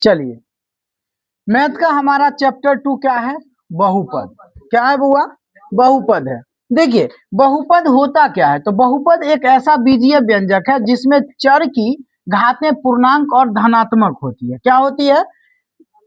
चलिए, मैथ का हमारा चैप्टर 2 क्या है? बहुपद। क्या है बुआ? बहुपद है। देखिए, बहुपद होता क्या है? तो बहुपद एक ऐसा बीजीय व्यंजक है जिसमें चर की घातें पूर्णांक और धनात्मक होती है। क्या होती है?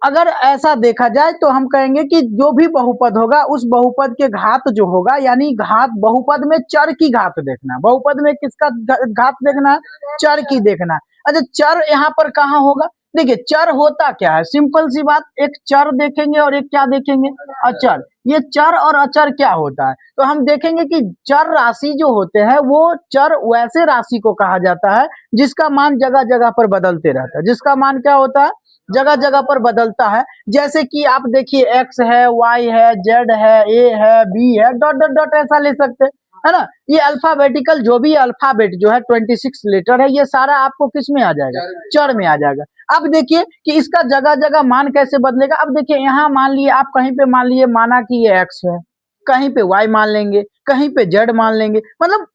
अगर ऐसा देखा जाए तो हम कहेंगे कि जो भी बहुपद होगा उस बहुपद के घात जो होगा, यानी घात, बहुपद में चर की घात देखना है। बहुपद में किसका घात देखना है? चर की देखना है। अच्छा, चर यहाँ पर कहाँ होगा? देखिए, चर होता क्या है? सिंपल सी बात, एक चर देखेंगे और एक क्या देखेंगे? अचर। ये चर और अचर क्या होता है? तो हम देखेंगे कि चर राशि जो होते हैं वो चर वैसे राशि को कहा जाता है जिसका मान जगह जगह पर बदलते रहता है। जिसका मान क्या होता है? जगह जगह पर बदलता है। जैसे कि आप देखिए, एक्स है, वाई है, जेड है, ए है, बी है, डॉट डॉट डॉट ऐसा ले सकते हैं, है ना। ये अल्फाबेटिकल जो भी अल्फाबेट जो है 26 लेटर है, ये सारा आपको किस में आ जाएगा? चर में आ जाएगा। अब देखिए कि इसका जगह जगह मान कैसे बदलेगा। अब देखिए, यहाँ मान लिए आप, कहीं पे मान लिए माना कि ये एक्स है, कहीं पे वाई मान लेंगे, कहीं पे जेड मान लेंगे, मतलब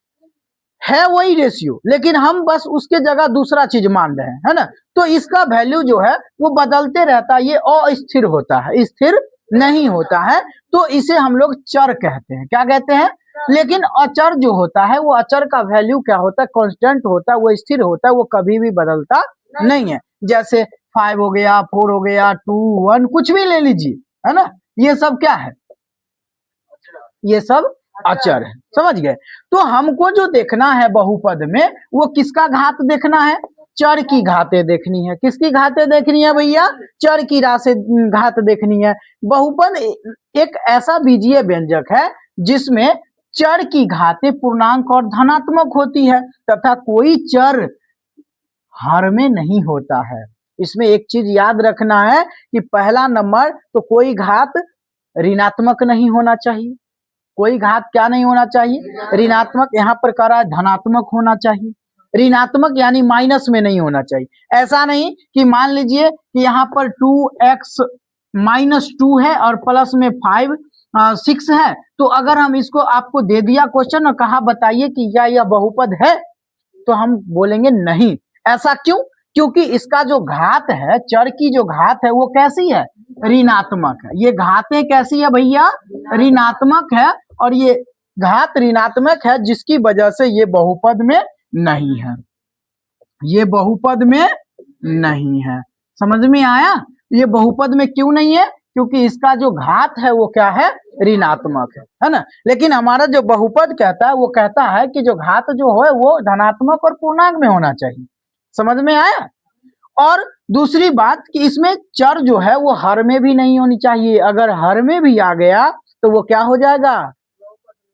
है वही रेशियो, लेकिन हम बस उसके जगह दूसरा चीज मान रहे हैं, है ना। तो इसका वैल्यू जो है वो बदलते रहता है, ये अस्थिर होता है, स्थिर नहीं होता है। तो इसे हम लोग चर कहते हैं। क्या कहते हैं? लेकिन अचर जो होता है, वो अचर का वैल्यू क्या होता है? कांस्टेंट होता है, वो स्थिर होता है, वो कभी भी बदलता नहीं है। जैसे 5 हो गया, 4 हो गया, 2, 1, कुछ भी ले लीजिए, है ना। ये सब क्या है? ये सब अचर है। समझ गए? तो हमको जो देखना है बहुपद में, वो किसका घात देखना है? चर की घातें देखनी है। किसकी घातें देखनी है भैया? चर की राशि घात देखनी है। बहुपद एक ऐसा बीजीय व्यंजक है जिसमें चर की घातें पूर्णांक और धनात्मक होती है, तथा कोई चर हर में नहीं होता है। इसमें एक चीज याद रखना है कि पहला नंबर तो कोई घात ऋणात्मक नहीं होना चाहिए। कोई घात क्या नहीं होना चाहिए? ऋणात्मक। यहाँ पर कह रहा है धनात्मक होना चाहिए। ऋणात्मक यानी माइनस में नहीं होना चाहिए। ऐसा नहीं कि मान लीजिए कि यहाँ पर 2x माइनस 2 है और प्लस में 5 6 है, तो अगर हम इसको आपको दे दिया क्वेश्चन और कहा बताइए कि क्या यह बहुपद है, तो हम बोलेंगे नहीं। ऐसा क्यों? क्योंकि इसका जो घात है, चर की जो घात है, वो कैसी है? ऋणात्मक है। ये घातें कैसी है भैया? ऋणात्मक है। और ये घात ऋणात्मक है, जिसकी वजह से ये बहुपद में नहीं है। ये बहुपद में नहीं है। समझ में आया? ये बहुपद में क्यों नहीं है? क्योंकि इसका जो घात है वो क्या है? ऋणात्मक है ना। लेकिन हमारा जो बहुपद कहता है, वो कहता है कि जो घात जो है वो धनात्मक और पूर्णांक में होना चाहिए। समझ में आया? और दूसरी बात कि इसमें चर जो है वो हर में भी नहीं होनी चाहिए। अगर हर में भी आ गया तो वो क्या हो जाएगा?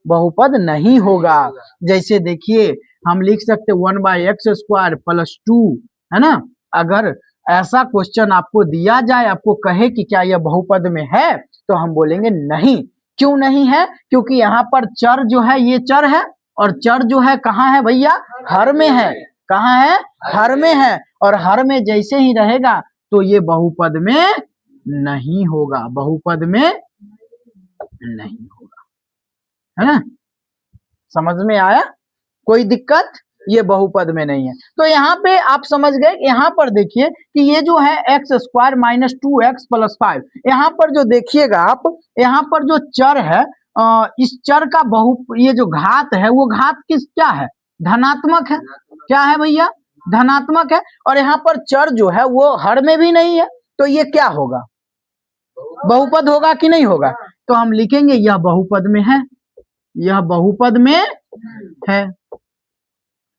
बहुपद नहीं होगा। जैसे देखिए, हम लिख सकते 1/x² + 2, है ना। अगर ऐसा क्वेश्चन आपको दिया जाए, आपको कहे कि क्या यह बहुपद में है, तो हम बोलेंगे नहीं। क्यों नहीं है? क्योंकि यहाँ पर चर जो है, ये चर है, और चर जो है कहाँ है भैया? हर में है। कहाँ है? हर में है। और हर में जैसे ही रहेगा तो ये बहुपद में नहीं होगा। बहुपद में नहीं होगा, है ना। समझ में आया? कोई दिक्कत? ये बहुपद में नहीं है। तो यहाँ पे आप समझ गए। यहाँ पर देखिए कि ये जो है x² - 2x + 5, यहाँ पर जो देखिएगा आप, यहाँ पर जो चर है, इस चर का ये जो घात है, वो घात क्या है? धनात्मक है। क्या है भैया? धनात्मक है। और यहाँ पर चर जो है वो हर में भी नहीं है, तो ये क्या होगा? बहुपद होगा कि नहीं होगा? तो हम लिखेंगे यह बहुपद में है। यह बहुपद में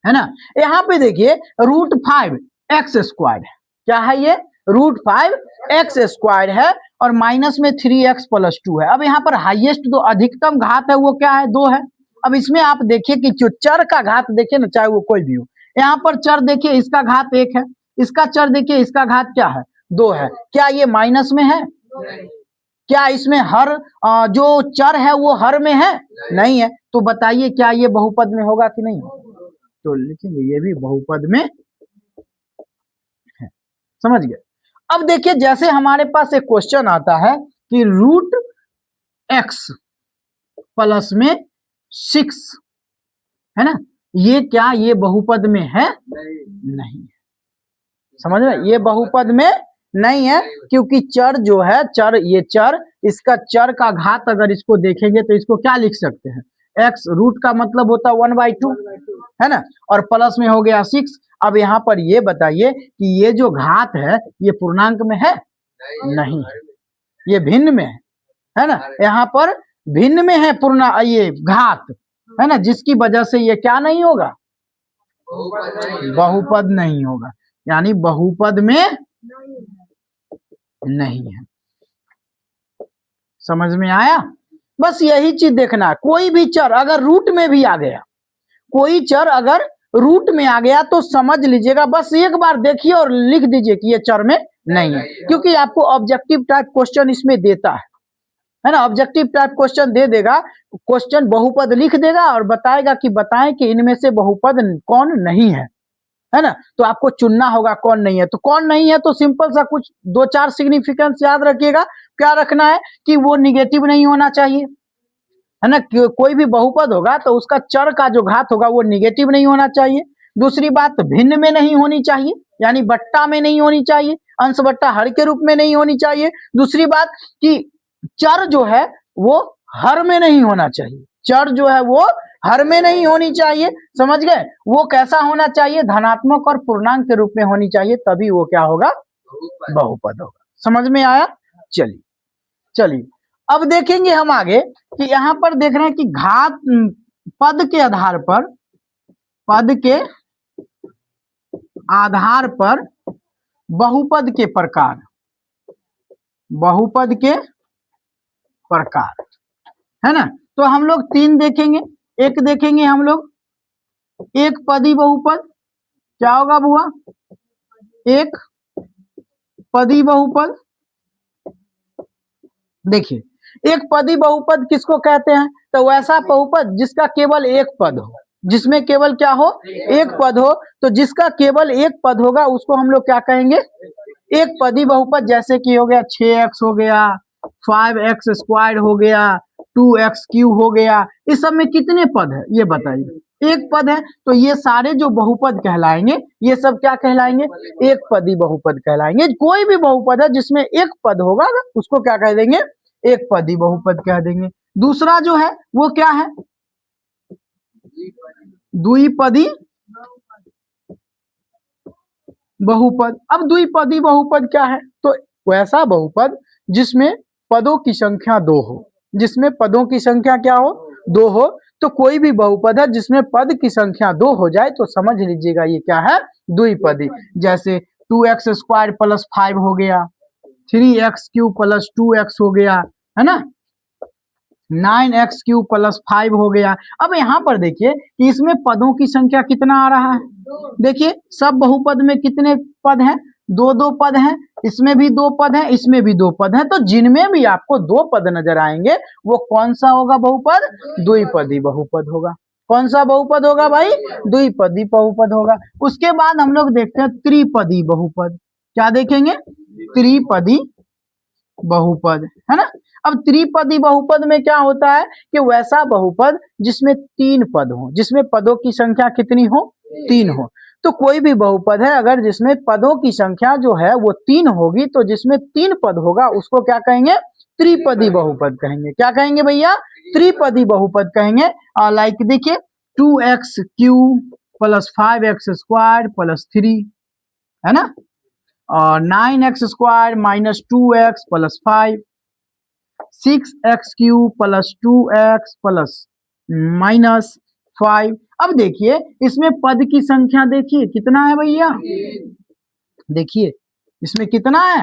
है ना। यहाँ पे देखिए √5x² है। क्या है ये? √5x² है, और माइनस में 3x + 2 है। अब यहाँ पर हाईएस्ट जो अधिकतम घात है वो क्या है? 2 है। अब इसमें आप देखिए कि जो चर का घात देखिए ना, चाहे वो कोई भी हो, यहाँ पर चर देखिए इसका घात 1 है, इसका चर देखिए इसका घात क्या है? 2 है। क्या ये माइनस में है? क्या इसमें हर जो चर है वो हर में है? नहीं है। तो बताइए क्या ये बहुपद में होगा कि नहीं होगा? तो लिखेंगे ये भी बहुपद में है। समझ गए? अब देखिए, जैसे हमारे पास एक क्वेश्चन आता है कि √x प्लस में 6, है ना, ये क्या ये बहुपद में है? नहीं है। समझ रहे? ये बहुपद में नहीं है, क्योंकि चर जो है चर, ये चर, इसका चर का घात अगर इसको देखेंगे तो इसको क्या लिख सकते हैं, एक्स, रूट का मतलब होता है 1/2, है ना, और प्लस में हो गया 6। अब यहाँ पर ये बताइए कि ये जो घात है ये पूर्णांक में है, नहीं है, ये भिन्न में है ना, यहाँ पर भिन्न में है पूर्णा, ये घात है ना, जिसकी वजह से ये क्या नहीं होगा, बहुपद नहीं होगा, यानी बहुपद में नहीं है। समझ में आया? बस यही चीज देखना है। कोई भी चर अगर रूट में भी आ गया, कोई चर अगर रूट में आ गया तो समझ लीजिएगा, बस एक बार देखिए और लिख दीजिए कि ये चर में नहीं है, क्योंकि आपको ऑब्जेक्टिव टाइप क्वेश्चन इसमें देता है ना, ऑब्जेक्टिव टाइप क्वेश्चन दे देगा, क्वेश्चन बहुपद लिख देगा और बताएगा कि बताएं कि इनमें से बहुपद कौन नहीं है ना, तो आपको चुनना होगा कौन नहीं है। तो कौन नहीं है, तो सिंपल सा कुछ 2-4 सिग्निफिकेंस याद रखिएगा। क्या रखना है कि वो निगेटिव नहीं होना चाहिए, है ना, कोई भी बहुपद होगा तो उसका चर का जो घात होगा वो निगेटिव नहीं होना चाहिए। दूसरी बात, भिन्न में नहीं होनी चाहिए, यानी बट्टा में नहीं होनी चाहिए, अंश बट्टा हर के रूप में नहीं होनी चाहिए। दूसरी बात कि चर जो है वो हर में नहीं होना चाहिए, चर जो है वो हर में नहीं होनी चाहिए, समझ गए। वो कैसा होना चाहिए, धनात्मक और पूर्णांक के रूप में होनी चाहिए, तभी वो क्या होगा, बहुपद होगा। समझ में आया? चलिए चलिए अब देखेंगे हम आगे कि यहाँ पर देख रहे हैं कि घात पद के आधार पर, पद के आधार पर बहुपद के प्रकार, बहुपद के प्रकार, है ना। तो हम लोग 3 देखेंगे। एक देखेंगे हम लोग एक पदी बहुपद, क्या होगा बुआ, एक पदी बहुपद। देखिए एक पदी बहुपद किसको कहते हैं, तो वैसा बहुपद जिसका केवल एक पद हो, जिसमें केवल क्या हो, एक पद हो। तो जिसका केवल एक पद होगा उसको हम लोग क्या कहेंगे, एक पदी बहुपद। जैसे कि हो गया 6x हो गया, 5x² हो गया, 2x³ हो गया, इस सब में कितने पद है ये बताइए, एक पद है। तो ये सारे जो बहुपद कहलाएंगे ये सब क्या कहलाएंगे, एक पदी बहुपद कहलाएंगे। कोई भी बहुपद है जिसमें एक पद होगा उसको क्या कह देंगे, एक पदी बहुपद कह देंगे। दूसरा जो है वो क्या है, द्विपदी बहुपद। अब द्विपदी बहुपद क्या है, तो वैसा बहुपद जिसमें पदों की संख्या 2 हो, जिसमें पदों की संख्या क्या हो, 2 हो। तो कोई भी बहुपद है जिसमें पद की संख्या 2 हो जाए तो समझ लीजिएगा ये क्या है, द्विपदी। जैसे 2x² + 5 हो गया, 3x³ + 2x हो गया, है ना, 9x³ + 5 हो गया। अब यहाँ पर देखिए कि इसमें पदों की संख्या कितना आ रहा है, देखिए सब बहुपद में कितने पद हैं, 2-2 पद हैं, इसमें भी 2 पद हैं, इसमें भी 2 पद हैं। तो जिनमें भी आपको 2 पद नजर आएंगे वो कौन सा होगा बहुपद, द्विपदी बहुपद होगा। कौन सा बहुपद होगा भाई, द्विपदी बहुपद होगा। उसके बाद हम लोग देखते हैं त्रिपदी बहुपद। क्या देखेंगे, त्रिपदी बहुपद, है ना। अब त्रिपदी बहुपद में क्या होता है कि वैसा बहुपद जिसमें 3 पद हो, जिसमें पदों की संख्या कितनी हो, 3 हो। तो कोई भी बहुपद है अगर जिसमें पदों की संख्या जो है वो 3 होगी, तो जिसमें 3 पद होगा उसको क्या कहेंगे, त्रिपदी बहुपद कहेंगे। क्या कहेंगे भैया, त्रिपदी बहुपद कहेंगे। लाइक देखिए 2x³ + 5x² + 3, है ना, और 9x² - 2x + 5, 6x³ + 2x + -5। अब देखिए इसमें पद की संख्या देखिए कितना है भैया, देखिए इसमें कितना है,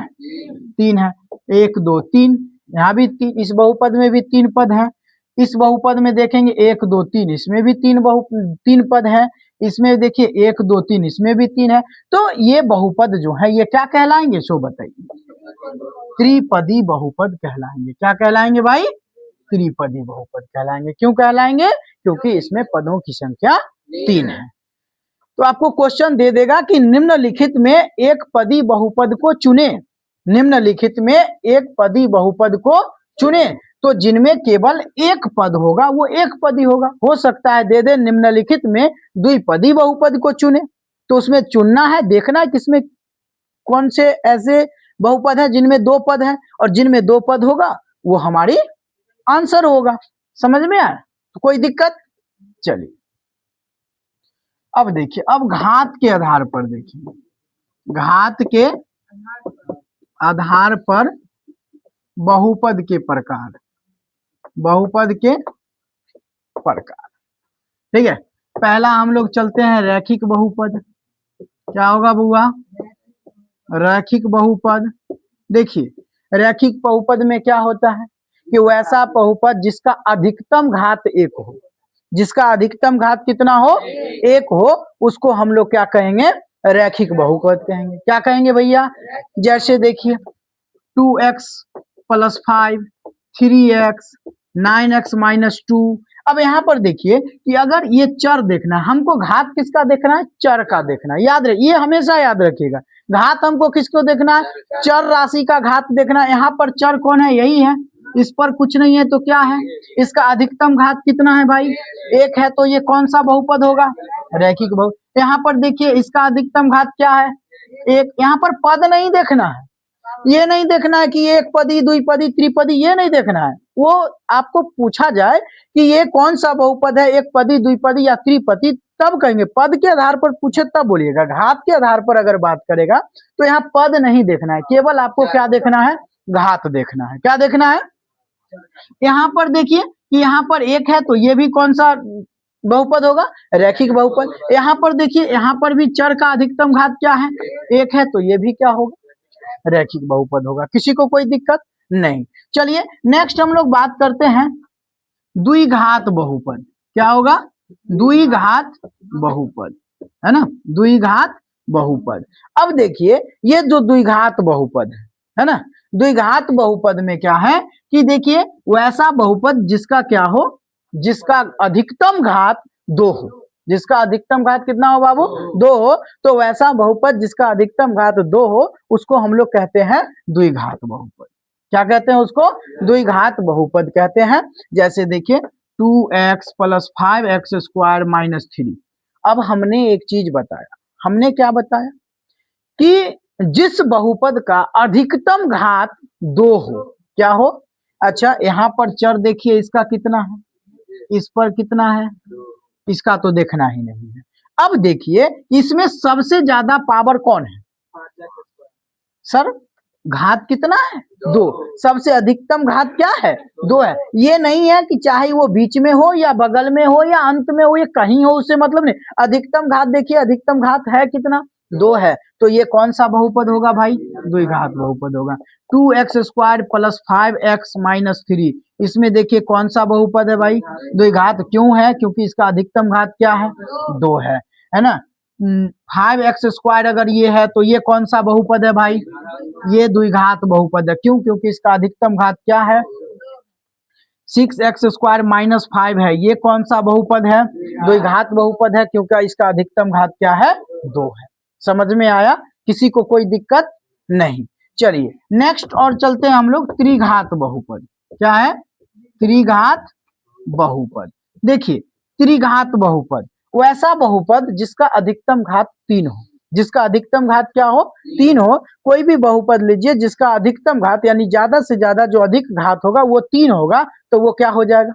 3 है, 1 2 3, यहाँ भी 3, इस बहुपद में भी 3 पद हैं। इस बहुपद में देखेंगे 1 2 3, इसमें भी 3 पद हैं। इसमें देखिए 1 2 3, इसमें भी 3 है। तो ये बहुपद जो है ये क्या कहलाएंगे, सो बताइए, त्रिपदी बहुपद कहलाएंगे। क्या कहलाएंगे भाई, त्रिपदी बहुपद कहलाएंगे। क्यों कहलाएंगे, क्योंकि इसमें पदों की संख्या 3 है। तो आपको क्वेश्चन दे देगा कि निम्नलिखित में एक पदी बहुपद को चुने, निम्नलिखित में एक पदी बहुपद को चुने। तो जिनमें केवल एक पद होगा वो एक पदी होगा। हो सकता है दे दे निम्नलिखित में द्विपदी बहुपद को चुने, तो उसमें चुनना है, देखना है किसमें कौन से ऐसे बहुपद है जिनमें दो पद है, और जिनमें दो पद होगा वो हमारी आंसर होगा। समझ में आया? तो कोई दिक्कत? चलिए अब देखिए, अब घात के आधार पर देखिए, घात के आधार पर बहुपद के प्रकार, बहुपद के प्रकार। ठीक है, पहला हम लोग चलते हैं रैखिक बहुपद। क्या होगा बुआ? रैखिक बहुपद। देखिए रैखिक बहुपद में क्या होता है कि वैसा बहुपद जिसका अधिकतम घात एक हो, जिसका अधिकतम घात कितना हो? एक हो, उसको हम लोग क्या कहेंगे? रैखिक बहुपद कहेंगे। क्या कहेंगे भैया? जैसे देखिए 2x + 5, 3x, 9x - 2। अब यहाँ पर देखिए कि अगर ये चर देखना है हमको, घात किसका देखना है? चर का देखना है। याद रखिए, ये हमेशा याद रखिएगा, घात हमको किसको देखना है? चर राशि का घात देखना है। यहाँ पर चर कौन है? यही है, इस पर कुछ नहीं है तो क्या है? इसका अधिकतम घात कितना है भाई? एक है, तो ये कौन सा बहुपद होगा? रैखिक बहुपद। यहाँ पर देखिए इसका अधिकतम घात क्या है? एक। यहाँ पर पद नहीं देखना है, ये नहीं देखना है कि एक पदी, द्विपदी, त्रिपदी, ये नहीं देखना है। वो आपको पूछा जाए कि ये कौन सा बहुपद है, एक पदी, द्विपदी या त्रिपदी, तब कहेंगे। पद के आधार पर पूछे तब बोलिएगा। घात के आधार पर अगर बात करेगा तो यहाँ पद नहीं देखना है, केवल आपको क्या देखना है? घात देखना है। क्या देखना है? यहाँ पर देखिए कि यहाँ पर एक है, तो ये भी कौन सा बहुपद होगा? रैखिक बहुपद। यहाँ पर देखिए, यहाँ पर भी चर का अधिकतम घात क्या है? एक है, तो ये भी क्या होगा? रैखिक बहुपद होगा। किसी को कोई दिक्कत नहीं। चलिए नेक्स्ट हम लोग बात करते हैं द्विघात बहुपद। क्या होगा? द्विघात बहुपद, है ना? द्विघात बहुपद। अब देखिए ये जो द्विघात बहुपद है ना, द्विघात बहुपद में क्या है कि देखिए वैसा बहुपद जिसका क्या हो? जिसका अधिकतम घात 2 हो। जिसका अधिकतम घात कितना हो बाबू? 2 हो। तो वैसा बहुपद जिसका अधिकतम घात 2 हो उसको हम लोग कहते हैं द्विघात बहुपद। क्या कहते हैं उसको? द्विघात बहुपद कहते हैं। जैसे देखिए 2x + 5x² - 3। अब हमने एक चीज बताया, हमने क्या बताया कि जिस बहुपद का अधिकतम घात 2 हो, क्या हो? अच्छा यहाँ पर चर देखिए इसका कितना है, इस पर कितना है, इसका तो देखना ही नहीं है। अब देखिए इसमें सबसे ज्यादा पावर कौन है? सर घात कितना है? 2। सबसे अधिकतम घात क्या है? 2 है। ये नहीं है कि चाहे वो बीच में हो या बगल में हो या अंत में हो, ये कहीं हो, उससे मतलब नहीं। अधिकतम घात देखिए, अधिकतम घात है कितना? 2 है। तो ये कौन सा बहुपद होगा भाई? द्विघात बहुपद होगा। 2x² + 5x - 3, इसमें देखिए कौन सा बहुपद है भाई? द्विघात। क्यों है? क्योंकि इसका अधिकतम घात क्या है? 2 है ना? 5x² अगर ये है तो ये कौन सा बहुपद है भाई? ये द्विघात बहुपद है। क्यों? क्योंकि इसका अधिकतम घात क्या है? 6x² - 5 है। ये कौन सा बहुपद है? द्विघात बहुपद है, क्योंकि इसका अधिकतम घात क्या है? 2 है। समझ में आया? किसी को कोई दिक्कत नहीं। चलिए नेक्स्ट और चलते हैं हम लोग त्रिघात बहुपद। क्या है? त्रिघात बहुपद। देखिए त्रिघात बहुपद वैसा बहुपद जिसका अधिकतम घात 3 हो। जिसका अधिकतम घात क्या हो? 3 हो। कोई भी बहुपद लीजिए जिसका अधिकतम घात यानी ज्यादा से ज्यादा जो अधिक घात होगा वो 3 होगा, तो वो क्या हो जाएगा?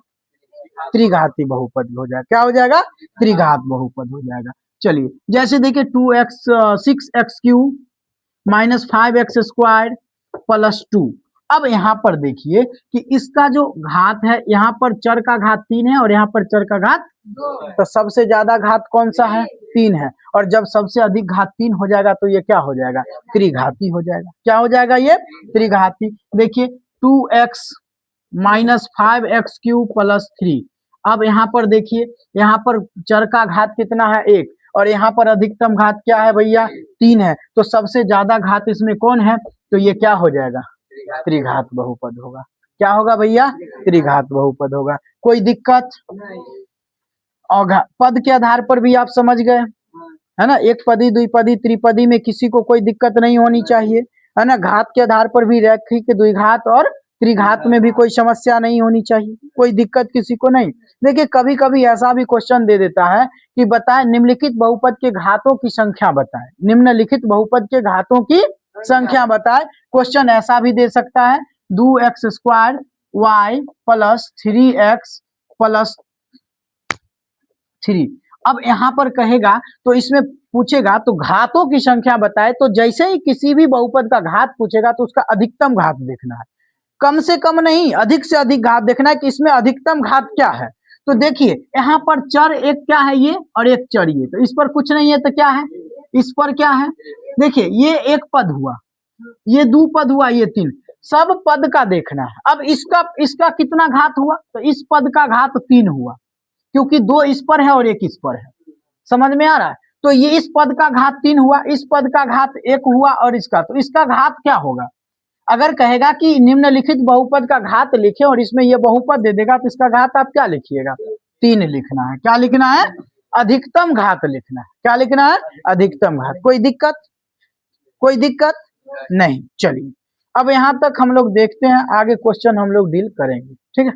त्रिघाती बहुपद हो जाएगा। क्या हो जाएगा? त्रिघात बहुपद हो जाएगा। चलिए जैसे देखिए 6x³ - 5x² + 2। अब यहाँ पर देखिए कि इसका जो घात है, यहाँ पर चर का घात 3 है और यहाँ पर चर का घात 2 है। तो सबसे ज्यादा घात कौन सा है? 3 है। और जब सबसे अधिक घात 3 हो जाएगा तो ये क्या हो जाएगा? त्रिघाती हो जाएगा। क्या हो जाएगा? ये त्रिघाती। देखिए 2x - 5x³ + 3। अब यहाँ पर देखिए, यहाँ पर चर का घात कितना है? 1। और यहाँ पर अधिकतम घात क्या है भैया? 3 है। तो सबसे ज्यादा घात इसमें कौन है? तो ये क्या हो जाएगा? त्रिघात बहुपद होगा। क्या होगा भैया? त्रिघात बहुपद होगा। कोई दिक्कत? और पद के आधार पर भी आप समझ गए, है ना? एक पदी, द्विपदी, त्रिपदी में किसी को कोई दिक्कत नहीं होनी चाहिए, है ना? घात के आधार पर भी रैखिक, द्विघात और त्रिघात में भी कोई समस्या नहीं होनी चाहिए। कोई दिक्कत किसी को नहीं। देखिए कभी कभी ऐसा भी क्वेश्चन दे देता है कि बताएं निम्नलिखित बहुपद के घातों की संख्या बताएं। निम्नलिखित बहुपद के घातों की संख्या बताए। क्वेश्चन ऐसा भी दे सकता है 2x² y plus 3x plus 3। अब यहाँ पर कहेगा तो इसमें पूछेगा तो घातों की संख्या बताए, तो जैसे ही किसी भी बहुपद का घात पूछेगा तो उसका अधिकतम घात देखना है, कम से कम नहीं अधिक से अधिक घात देखना है कि इसमें अधिकतम घात क्या है। तो देखिए यहाँ पर चर एक क्या है ये और एक चर ये, तो इस पर कुछ नहीं है तो क्या है, इस पर क्या है, देखिए ये एक पद हुआ, ये 2 पद हुआ, ये 3, सब पद का देखना है। अब इसका कितना घात हुआ, तो इस पद का घात 3 हुआ, क्योंकि 2 इस पर है और 1 इस पर है, समझ में आ रहा है। तो ये इस पद का घात 3 हुआ, इस पद का घात 1 हुआ और इसका, तो इसका घात क्या होगा। अगर कहेगा कि निम्नलिखित बहुपद का घात लिखे और इसमें ये बहुपद दे देगा तो इसका घात आप क्या लिखिएगा, 3 लिखना है। क्या लिखना है, अधिकतम घात लिखना है। क्या लिखना है, अधिकतम घात। कोई दिक्कत, कोई दिक्कत नहीं। चलिए अब यहाँ तक हम लोग देखते हैं, आगे क्वेश्चन हम लोग डील करेंगे, ठीक है।